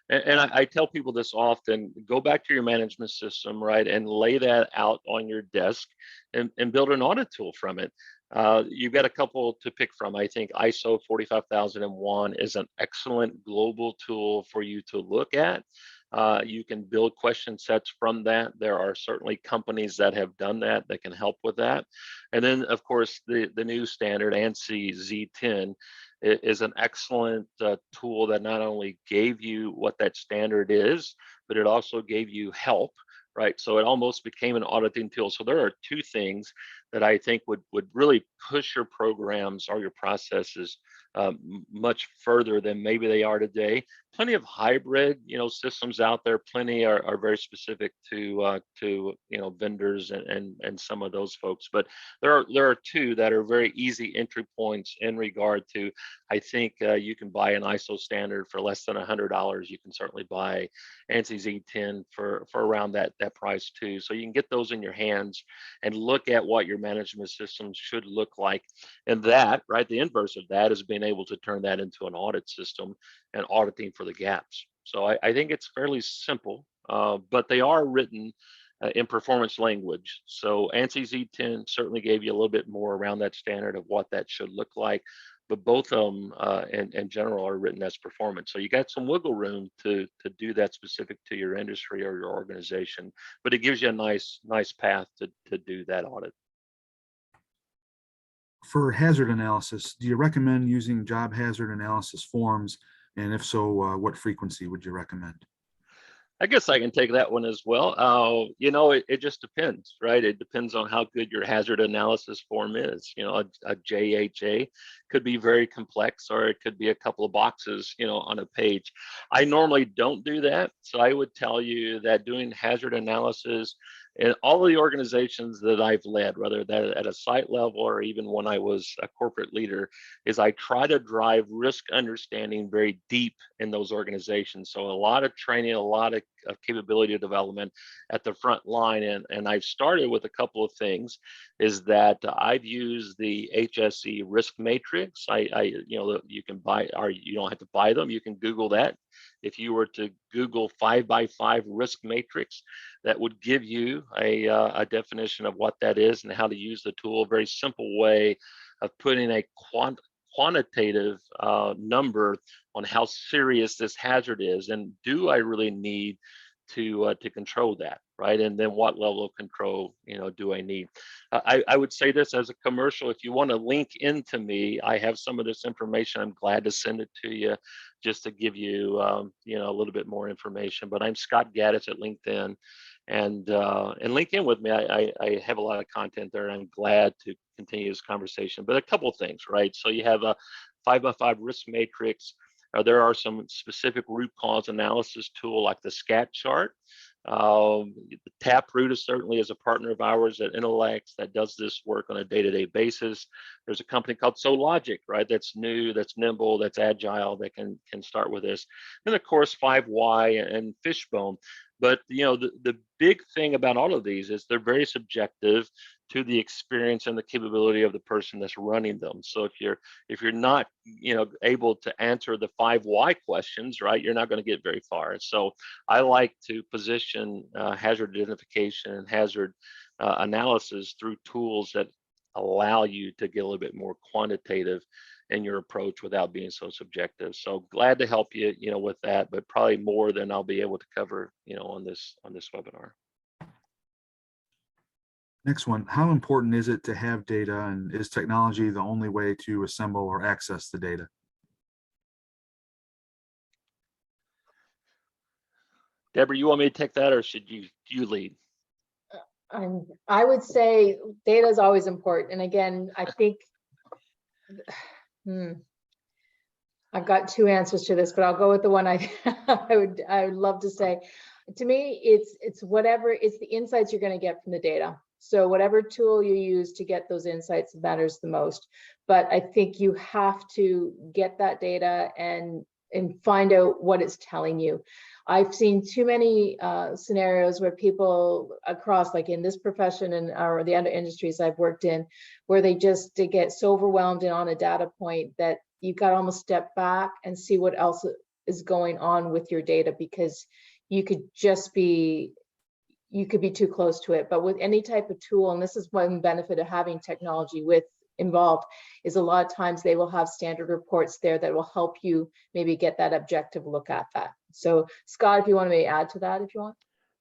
And I tell people this often: go back to your management system, right, and lay that out on your desk and build an audit tool from it. You've got a couple to pick from. I think ISO 45001 is an excellent global tool for you to look at. You can build question sets from that. There are certainly companies that have done that can help with that. And then, of course, the new standard, ANSI Z10, is an excellent tool that not only gave you what that standard is, but it also gave you help, right? So it almost became an auditing tool. So there are two things that I think would really push your programs or your processes much further than maybe they are today. Plenty of hybrid, systems out there. Plenty are very specific to vendors and some of those folks. But there are two that are very easy entry points in regard to. I think you can buy an ISO standard for less than $100. You can certainly buy ANSI Z10 for around that price too. So you can get those in your hands and look at what your management systems should look like. And that, right, the inverse of that is being able to turn that into an audit system and auditing for the gaps. So I think it's fairly simple, but they are written in performance language. So ANSI Z10 certainly gave you a little bit more around that standard of what that should look like, but both of them in general are written as performance. So you got some wiggle room to do that specific to your industry or your organization, but it gives you a nice path to do that audit. For hazard analysis, do you recommend using job hazard analysis forms? And if so, what frequency would you recommend? I guess I can take that one as well. It just depends, right? It depends on how good your hazard analysis form is. A JHA could be very complex, or it could be a couple of boxes, on a page. I normally don't do that. So I would tell you that doing hazard analysis in all of the organizations that I've led, whether that at a site level or even when I was a corporate leader, is I try to drive risk understanding very deep in those organizations. So a lot of training, a lot of capability development at the front line. And I've started with a couple of things, is that I've used the HSE risk matrix. You can buy, or you don't have to buy them. You can Google that. If you were to Google 5x5 risk matrix, that would give you a definition of what that is and how to use the tool. A very simple way of putting a quantitative number on how serious this hazard is, and do I really need to control that, right? And then what level of control do I need? I would say this as a commercial: if you want to link into me, I have some of this information. I'm glad to send it to you, just to give you a little bit more information. But I'm Scott Gaddis at LinkedIn, and link in with me. I have a lot of content there, and I'm glad to continue this conversation. But a couple of things, right? So you have a 5x5 risk matrix. There are some specific root cause analysis tool like the SCAT chart. The Taproot is a partner of ours at Intellect that does this work on a day-to-day basis. There's a company called SoLogic, right? That's new, that's nimble, that's agile, that can start with this. And of course, 5Y and Fishbone. But the big thing about all of these is they're very subjective to the experience and the capability of the person that's running them. So if you're not able to answer the 5 why questions, right, you're not going to get very far. So I like to position hazard identification and hazard analysis through tools that allow you to get a little bit more quantitative in your approach without being so subjective. So glad to help you with that, but probably more than I'll be able to cover on this webinar. Next one, how important is it to have data, and is technology the only way to assemble or access the data? Debra, you want me to take that, or should you lead? I would say data is always important. And again, I think I've got two answers to this, but I'll go with the one I would love to say. To me, it's the insights you're going to get from the data. So whatever tool you use to get those insights matters the most. But I think you have to get that data and find out what it's telling you. I've seen too many scenarios where people across, like in this profession or the other industries I've worked in, where they get so overwhelmed and on a data point that you've got to almost step back and see what else is going on with your data, because you could be too close to it. But with any type of tool, and this is one benefit of having technology involved, is a lot of times they will have standard reports there that will help you maybe get that objective look at that. So Scott, if you want to maybe add to that, if you want.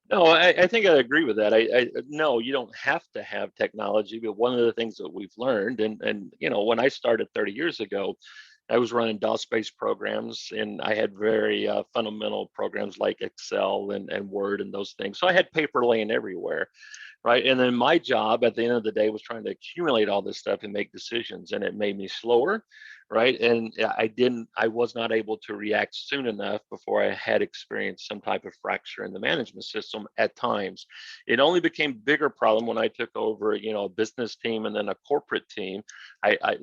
No, I think I agree with that. No, you don't have to have technology, but one of the things that we've learned, and when I started 30 years ago, I was running DOS-based programs, and I had very fundamental programs like Excel and Word and those things. So I had paper laying everywhere, right? And then my job at the end of the day was trying to accumulate all this stuff and make decisions, and it made me slower. right? And I was not able to react soon enough before I had experienced some type of fracture in the management system at times. It only became a bigger problem when I took over, a business team and then a corporate team.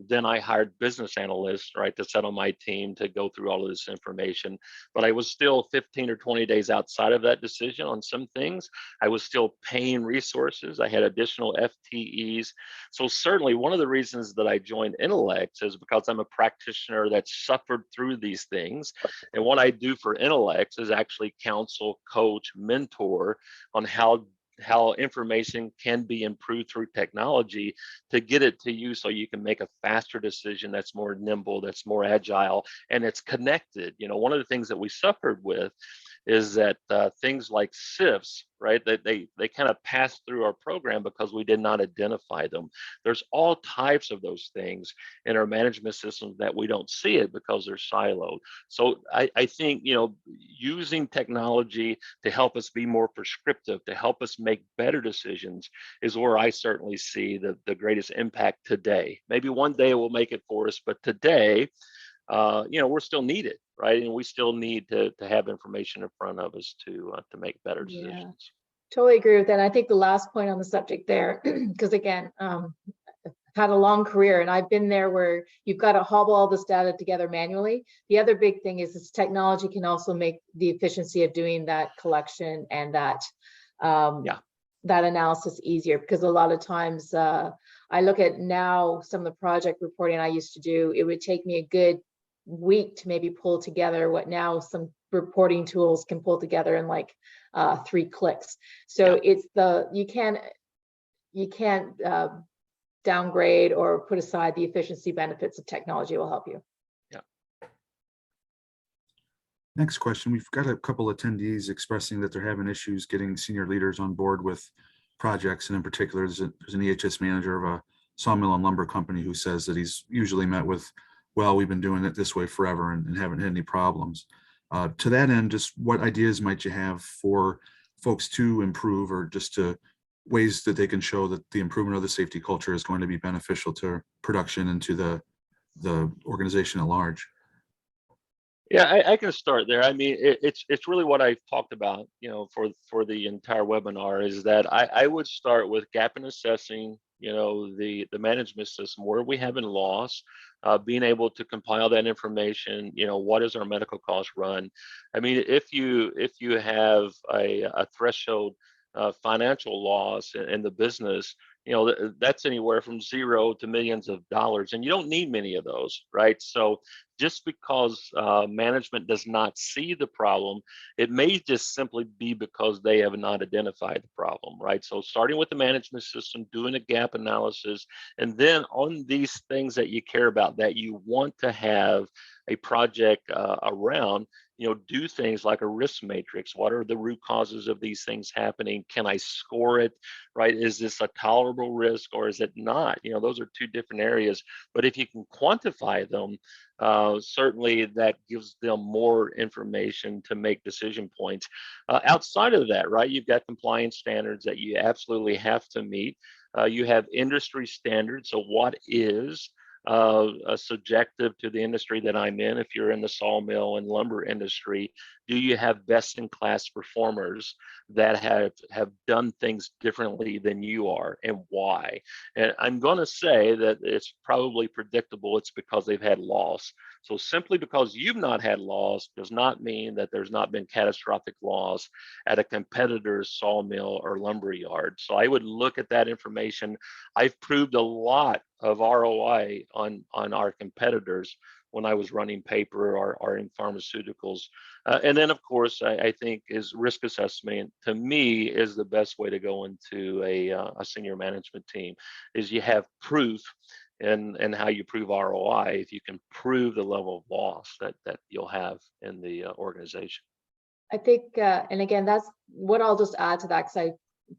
Then I hired business analysts, right, to set on my team to go through all of this information. But I was still 15 or 20 days outside of that decision on some things. I was still paying resources. I had additional FTEs. So certainly one of the reasons that I joined Intellect is because I'm a practitioner that suffered through these things. And what I do for Intellect is actually counsel, coach, mentor on how information can be improved through technology to get it to you so you can make a faster decision that's more nimble, that's more agile, and it's connected. One of the things that we suffered with is that things like SIFs, right, that they kind of pass through our program because we did not identify them. There's all types of those things in our management systems that we don't see it because they're siloed. So I think, using technology to help us be more prescriptive, to help us make better decisions is where I certainly see the greatest impact today. Maybe one day it will make it for us, but today, we're still needed, right? And we still need to have information in front of us to make better decisions. Totally agree with that. I think the last point on the subject there, because again, I've had a long career and I've been there where you've got to hobble all this data together manually. The other big thing is this technology can also make the efficiency of doing that collection and that analysis easier, because a lot of times I look at now some of the project reporting I used to do, it would take me a good week to maybe pull together what now some reporting tools can pull together in like 3 clicks. So it's you can't downgrade or put aside the efficiency benefits of technology. Will help you. Next question. We've got a couple attendees expressing that they're having issues getting senior leaders on board with projects, and in particular, there's an EHS manager of a sawmill and lumber company who says that he's usually met with, well, we've been doing it this way forever and haven't had any problems. To that end, just what ideas might you have for folks to improve, or just to ways that they can show that the improvement of the safety culture is going to be beneficial to production and to the organization at large? Yeah, I can start there. I mean, it's really what I've talked about, for the entire webinar, is that I would start with gap in assessing, the management system, where we have in loss, being able to compile that information. What is our medical cost run? I mean, if you have a threshold financial loss in the business, that's anywhere from $0 to millions of dollars, and you don't need many of those, right? So just because management does not see the problem, it may just simply be because they have not identified the problem, right? So starting with the management system, doing a gap analysis, and then on these things that you care about, that you want to have a project around, do things like a risk matrix. What are the root causes of these things happening? Can I score it, right? Is this a tolerable risk or is it not? Those are two different areas. But if you can quantify them, certainly that gives them more information to make decision points. Outside of that, right, you've got compliance standards that you absolutely have to meet. You have industry standards. So what is subjective to the industry that I'm in? If you're in the sawmill and lumber industry, do you have best-in-class performers that have done things differently than you are, and why? And I'm going to say that it's probably predictable. It's because they've had loss. So simply because you've not had loss does not mean that there's not been catastrophic loss at a competitor's sawmill or lumber yard. So I would look at that information. I've proved a lot of ROI on our competitors when I was running paper or in pharmaceuticals. And then, of course, I think is risk assessment, to me, is the best way to go into a senior management team, is you have proof, and how you prove ROI, if you can prove the level of loss that you'll have in the organization. I think, and again, that's what I'll just add to that, because I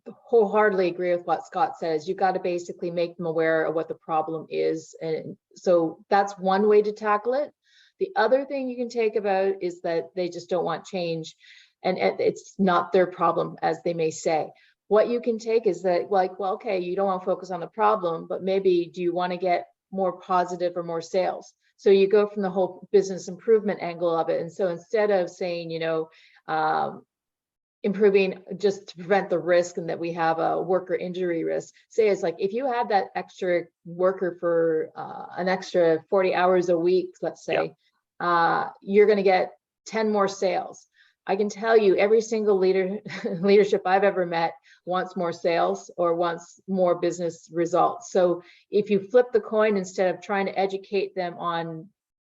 wholeheartedly agree with what Scott says. You've got to basically make them aware of what the problem is. And so that's one way to tackle it. The other thing you can take about is that they just don't want change, and it's not their problem, as they may say. What you can take is that, like, well, okay, you don't want to focus on the problem, but maybe do you want to get more positive or more sales? So you go from the whole business improvement angle of it. And so instead of saying, improving just to prevent the risk and that we have a worker injury risk, say it's like, if you had that extra worker for an extra 40 hours a week, let's say, you're going to get 10 more sales. I can tell you every single leadership I've ever met wants more sales or wants more business results. So if you flip the coin, instead of trying to educate them on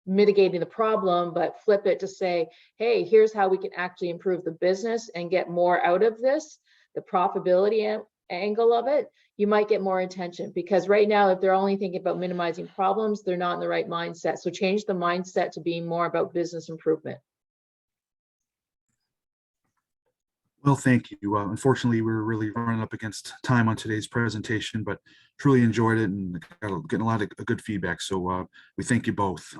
mitigating the problem, but flip it to say, hey, here's how we can actually improve the business and get more out of this, the profitability angle of it, you might get more attention. Because right now, if they're only thinking about minimizing problems, they're not in the right mindset. So change the mindset to being more about business improvement. Well, thank you. Unfortunately, we're really running up against time on today's presentation, but truly enjoyed it and getting a lot of good feedback. So we thank you both.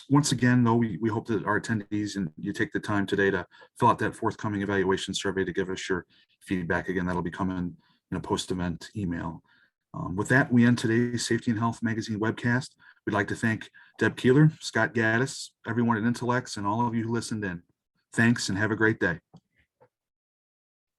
Once again, though, we hope that our attendees and you take the time today to fill out that forthcoming evaluation survey to give us your feedback. Again, that'll be coming in a post-event email. With that, we end today's Safety and Health Magazine webcast. We'd like to thank Deb Koehler, Scott Gaddis, everyone at Intelex, and all of you who listened in. Thanks and have a great day.